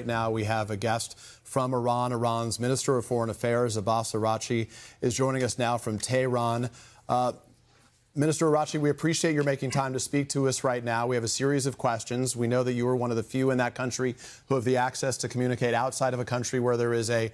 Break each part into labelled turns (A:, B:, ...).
A: now. We have a guest from Iran. Iran's Minister of Foreign Affairs, Abbas Araghchi, is joining us now from Tehran. Minister Araghchi, we appreciate your making time to speak to us right now. We have a series of questions. We know that you are one of the few in that country who have the access to communicate outside of a country where there is a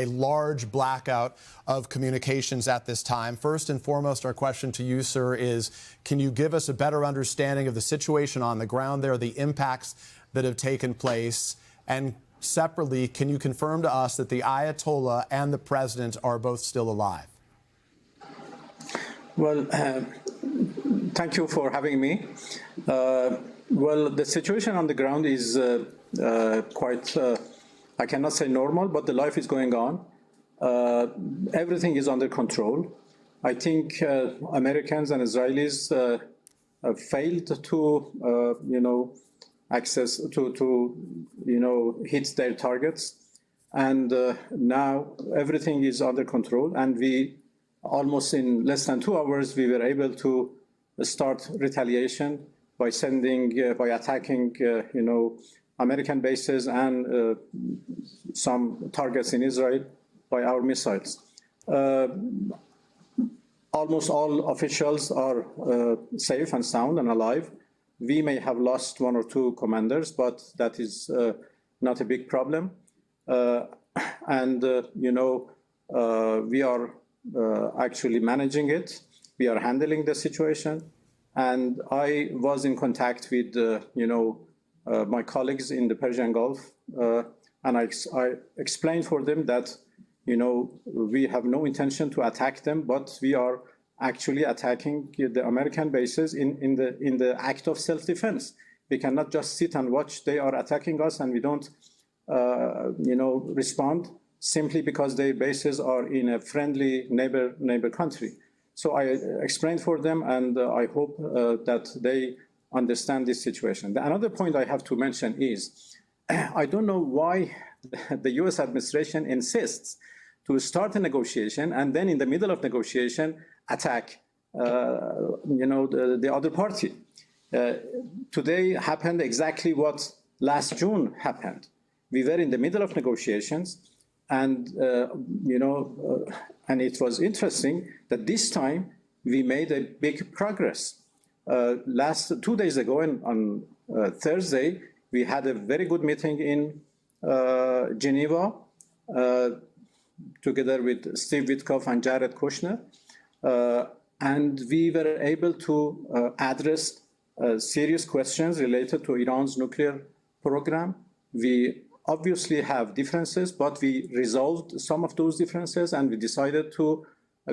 A: large blackout of communications at this time. First and foremost, our question to you, sir, is can you give us a better understanding of the situation on the ground there, the impacts that have taken place? And separately, can you confirm to us that the Ayatollah and the president are both still alive?
B: Well, thank you for having me. Well, the situation on the ground is quite, I cannot say normal, but the life is going on. Everything is under control. I think Americans and Israelis failed to, access to hit their targets. And now everything is under control, and we almost in less than 2 hours, we were able to start retaliation by attacking, American bases and some targets in Israel by our missiles. Almost all officials are safe and sound and alive. We may have lost 1 or 2 commanders, but that is not a big problem. We are actually managing it. We are handling the situation. And I was in contact with, my colleagues in the Persian Gulf, and I explained for them that, we have no intention to attack them, but we are actually attacking the American bases in the act of self-defense. We cannot just sit and watch. They are attacking us, and we don't, respond simply because their bases are in a friendly neighbor country. So I explained for them, and I hope that they understand this situation. Another point I have to mention is, I don't know why the U.S. administration insists to start a negotiation and then in the middle of negotiation attack the other party. Today happened exactly what last June happened. We were in the middle of negotiations, and and it was interesting that this time we made a big progress. 2 days ago, on Thursday, we had a very good meeting in Geneva, together with Steve Witkoff and Jared Kushner, and we were able to address serious questions related to Iran's nuclear program. We obviously have differences, but we resolved some of those differences, and we decided to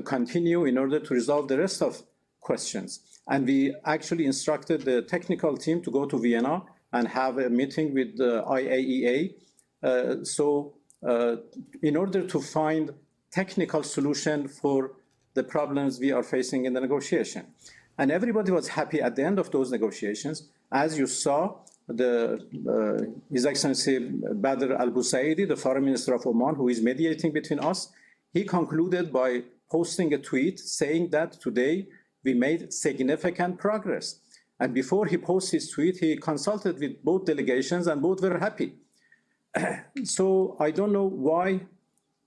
B: continue in order to resolve the rest of questions. And we actually instructed the technical team to go to Vienna and have a meeting with the IAEA. In order to find technical solution for the problems we are facing in the negotiation. And everybody was happy at the end of those negotiations. As you saw, His Excellency Badr al-Busaidi, the Foreign Minister of Oman, who is mediating between us, he concluded by posting a tweet saying that today we made significant progress. And before he posts his tweet, he consulted with both delegations, and both were happy. So I don't know why,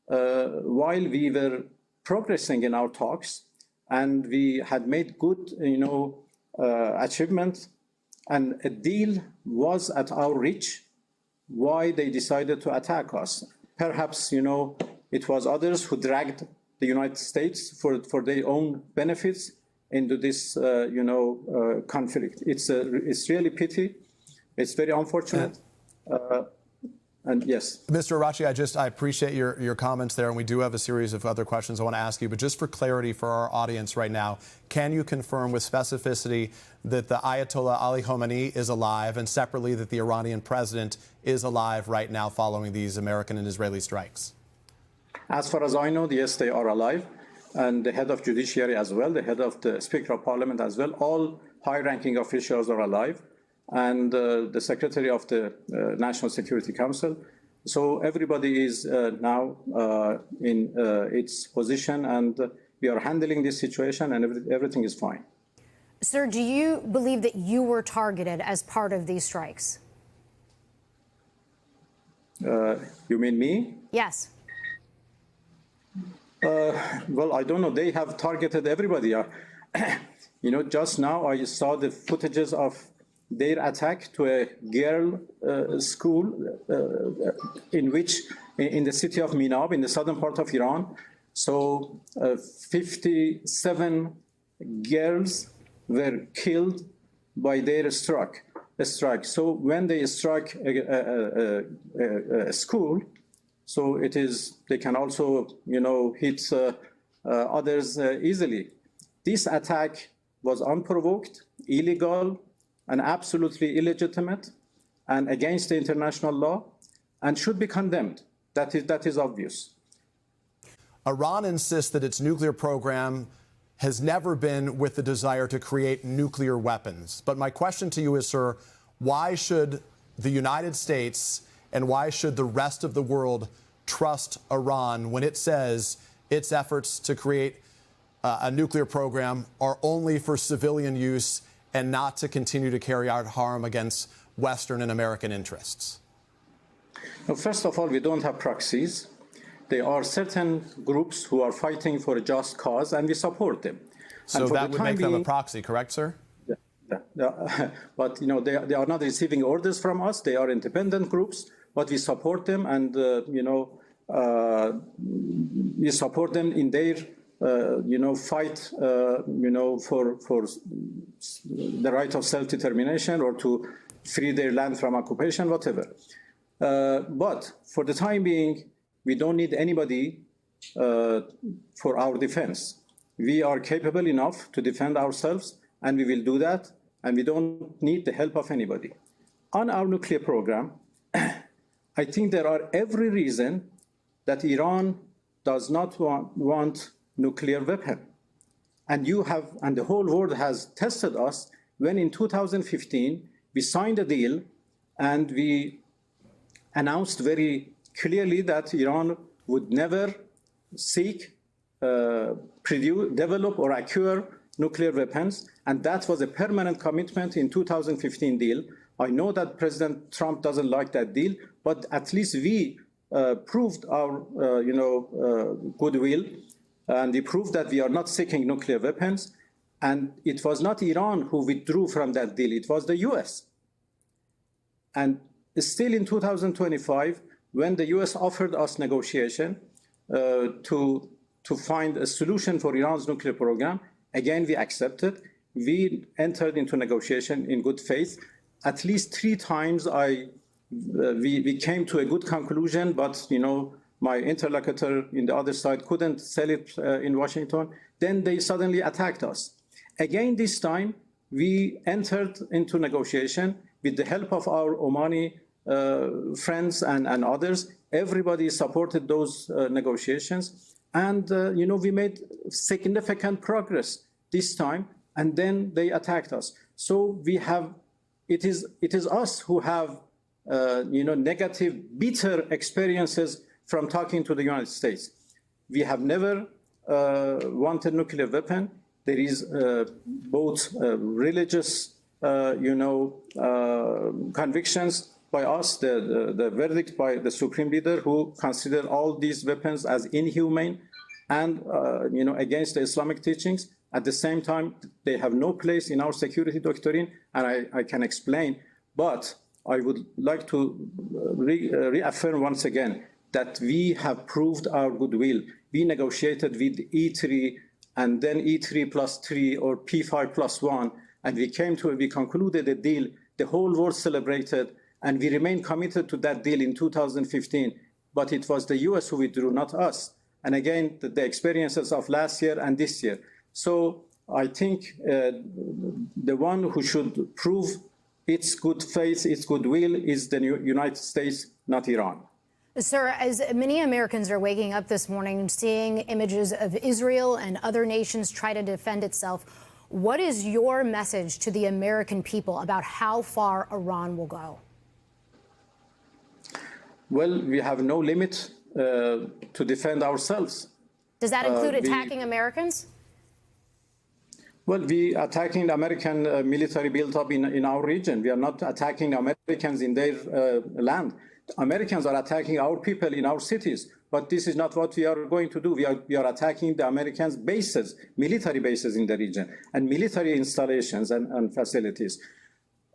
B: while we were progressing in our talks, and we had made good, achievement, and a deal was at our reach, why they decided to attack us. Perhaps, it was others who dragged the United States for their own benefits into this, conflict. It's really pity. It's very unfortunate. And yes.
A: Mr. Araghchi, I appreciate your comments there, and we do have a series of other questions I want to ask you. But just for clarity for our audience right now, can you confirm with specificity that the Ayatollah Ali Khamenei is alive, and separately that the Iranian president is alive right now following these American and Israeli strikes?
B: As far as I know, yes, they are alive. And the head of judiciary as well, the head of the Speaker of Parliament as well, all high-ranking officials are alive. And the Secretary of the National Security Council. So everybody is now in its position, and we are handling this situation, and everything is fine.
C: Sir, do you believe that you were targeted as part of these strikes?
B: You mean me?
C: Yes.
B: Well, I don't know. They have targeted everybody. You know, just now I saw the footages of their attack to a girl school in the city of Minab, in the southern part of Iran. So 57 girls were killed by their strike. So when they strike a school, so it is, they can also, you know, hit others easily. This attack was unprovoked, illegal, and absolutely illegitimate, and against the international law, and should be condemned. That is obvious.
A: Iran insists that its nuclear program has never been with the desire to create nuclear weapons. But my question to you is, sir, why should the United States and why should the rest of the world trust Iran when it says its efforts to create a nuclear program are only for civilian use and not to continue to carry out harm against Western and American interests?
B: Well, first of all, we don't have proxies. There are certain groups who are fighting for a just cause, and we support them.
A: So that would make them a proxy, correct, sir?
B: Yeah. But, you know, they are not receiving orders from us. They are independent groups, but we support them, and, you know, we support them in their you know, fight, you know, for the right of self-determination or to free their land from occupation, whatever. But for the time being, we don't need anybody for our defense. We are capable enough to defend ourselves, and we will do that, and we don't need the help of anybody. On our nuclear program, I think there are every reason that Iran does not want nuclear weapon. And the whole world has tested us when in 2015, we signed a deal and we announced very clearly that Iran would never seek, develop or acquire nuclear weapons. And that was a permanent commitment in 2015 deal. I know that President Trump doesn't like that deal, but at least we proved our you know, goodwill. And we proved that we are not seeking nuclear weapons. And it was not Iran who withdrew from that deal. It was the U.S. And still in 2025, when the U.S. offered us negotiation to find a solution for Iran's nuclear program, again, we accepted. We entered into negotiation in good faith. At least 3 times we came to a good conclusion, but, you know, my interlocutor in the other side couldn't sell it in Washington. Then they suddenly attacked us. Again, this time, we entered into negotiation with the help of our Omani friends and others. Everybody supported those negotiations. And, you know, we made significant progress this time, and then they attacked us. So we have, it is us who have, you know, negative, bitter experiences from talking to the United States. We have never wanted nuclear weapon. There is both religious, you know, convictions by us, the verdict by the Supreme Leader, who considered all these weapons as inhumane and, you know, against the Islamic teachings. At the same time, they have no place in our security doctrine, and I can explain. But I would like to reaffirm once again that we have proved our goodwill. We negotiated with E3 and then E3 plus 3 or P5 plus 1, and we concluded a deal the whole world celebrated, and we remain committed to that deal in 2015. But it was the US who withdrew, not us. And again, the experiences of last year and this year. So I think the one who should prove its good faith, its goodwill, is the United States, not Iran.
C: Sir, as many Americans are waking up this morning seeing images of Israel and other nations try to defend itself, what is your message to the American people about how far Iran will go? Well,
B: we have no limit to defend ourselves.
C: Does that include attacking Americans?
B: Well, we are attacking the American military built up in our region. We are not attacking Americans in their land. Americans are attacking our people in our cities, but this is not what we are going to do. We are attacking the Americans' bases, military bases in the region, and military installations and facilities.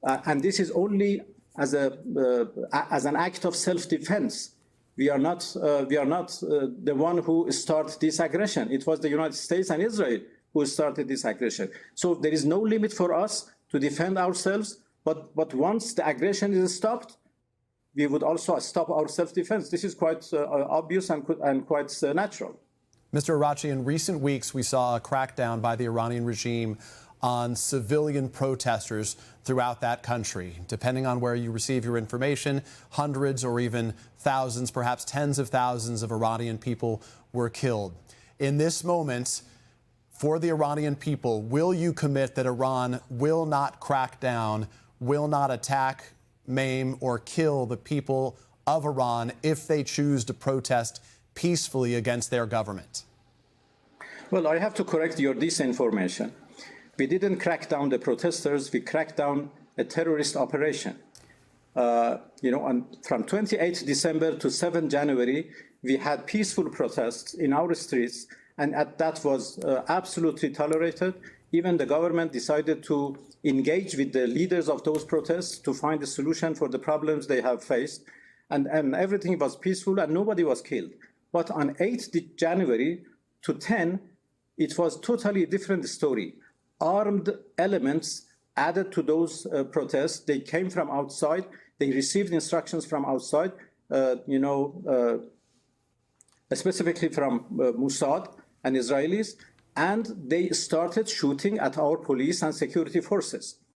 B: And this is only as an act of self-defense. We are not the one who started this aggression. It was the United States and Israel who started this aggression. So there is no limit for us to defend ourselves. But once the aggression is stopped, we would also stop our self-defense. This is quite obvious and quite natural.
A: Mr. Araghchi, in recent weeks, we saw a crackdown by the Iranian regime on civilian protesters throughout that country. Depending on where you receive your information, hundreds or even thousands, perhaps tens of thousands of Iranian people were killed. In this moment, for the Iranian people, will you commit that Iran will not crack down, will not attack, maim, or kill the people of Iran if they choose to protest peacefully against their government?
B: Well, I have to correct your disinformation. We didn't crack down the protesters, we cracked down a terrorist operation. From 28 December to 7 January, we had peaceful protests in our streets, and that was absolutely tolerated. Even the government decided to engage with the leaders of those protests to find a solution for the problems they have faced. And everything was peaceful and nobody was killed. But on 8 January to 10, it was totally a different story. Armed elements added to those protests. They came from outside. They received instructions from outside, specifically from Mossad and Israelis, and they started shooting at our police and security forces.